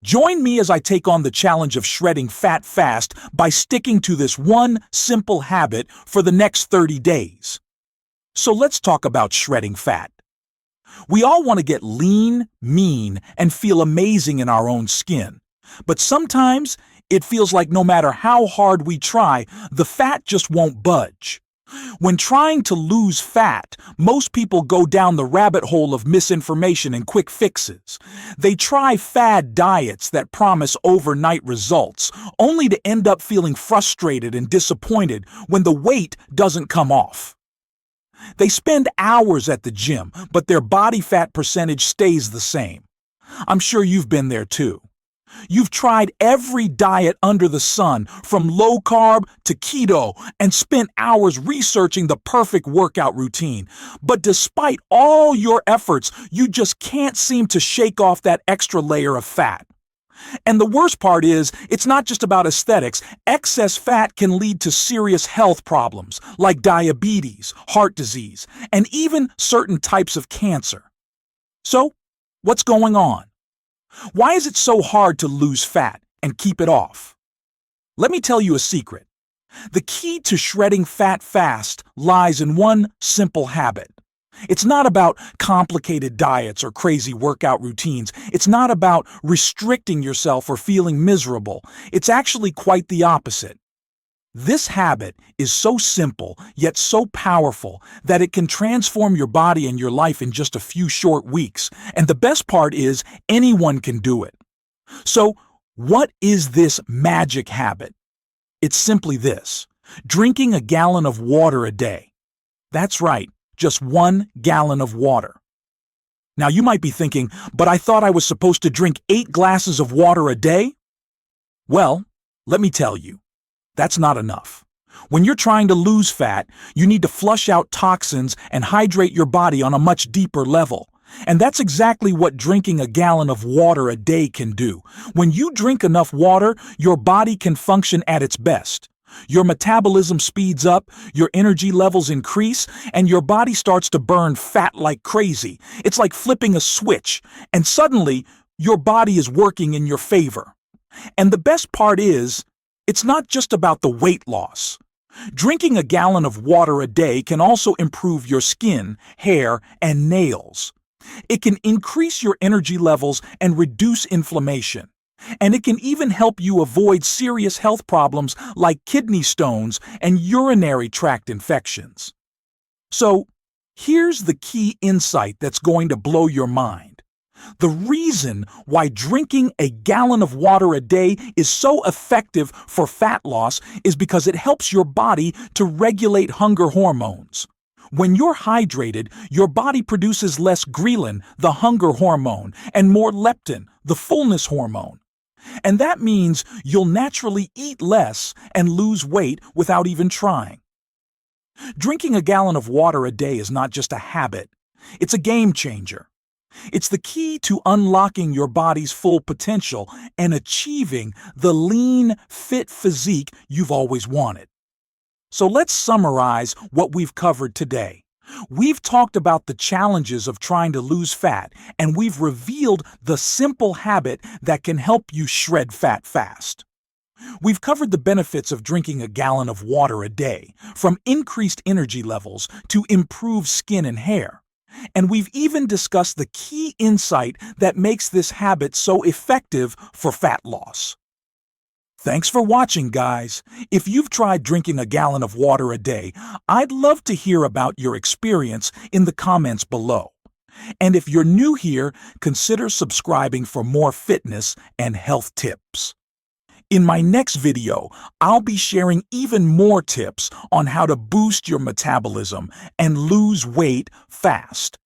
Join me as I take on the challenge of shredding fat fast by sticking to this one simple habit for the next 30 days. So let's talk about shredding fat. We all want to get lean, mean, and feel amazing in our own skin. But sometimes it feels like no matter how hard we try, the fat just won't budge. When trying to lose fat, most people go down the rabbit hole of misinformation and quick fixes. They try fad diets that promise overnight results, only to end up feeling frustrated and disappointed when the weight doesn't come off. They spend hours at the gym, but their body fat percentage stays the same. I'm sure you've been there too. You've tried every diet under the sun, from low carb to keto, and spent hours researching the perfect workout routine. But despite all your efforts, you just can't seem to shake off that extra layer of fat. And the worst part is, it's not just about aesthetics. Excess fat can lead to serious health problems like diabetes, heart disease, and even certain types of cancer. So, what's going on? Why is it so hard to lose fat and keep it off? Let me tell you a secret. The key to shredding fat fast lies in one simple habit. It's not about complicated diets or crazy workout routines. It's not about restricting yourself or feeling miserable. It's actually quite the opposite. This habit is so simple, yet so powerful, that it can transform your body and your life in just a few short weeks. And the best part is, anyone can do it. So, what is this magic habit? It's simply this: drinking a gallon of water a day. That's right, just 1 gallon of water. Now you might be thinking, but I thought I was supposed to drink 8 glasses of water a day? Well, let me tell you. That's not enough. When you're trying to lose fat, you need to flush out toxins and hydrate your body on a much deeper level. And that's exactly what drinking a gallon of water a day can do. When you drink enough water, your body can function at its best. Your metabolism speeds up, your energy levels increase, and your body starts to burn fat like crazy. It's like flipping a switch, and suddenly your body is working in your favor. And the best part is, it's not just about the weight loss. Drinking a gallon of water a day can also improve your skin, hair, and nails. It can increase your energy levels and reduce inflammation. And it can even help you avoid serious health problems like kidney stones and urinary tract infections. So, here's the key insight that's going to blow your mind. The reason why drinking a gallon of water a day is so effective for fat loss is because it helps your body to regulate hunger hormones. When you're hydrated, your body produces less ghrelin, the hunger hormone, and more leptin, the fullness hormone. And that means you'll naturally eat less and lose weight without even trying. Drinking a gallon of water a day is not just a habit, it's a game changer. It's the key to unlocking your body's full potential and achieving the lean, fit physique you've always wanted. So let's summarize what we've covered today. We've talked about the challenges of trying to lose fat, and we've revealed the simple habit that can help you shred fat fast. We've covered the benefits of drinking a gallon of water a day, from increased energy levels to improved skin and hair. And we've even discussed the key insight that makes this habit so effective for fat loss. Thanks for watching, guys. If you've tried drinking a gallon of water a day, I'd love to hear about your experience in the comments below. And if you're new here, consider subscribing for more fitness and health tips. In my next video, I'll be sharing even more tips on how to boost your metabolism and lose weight fast.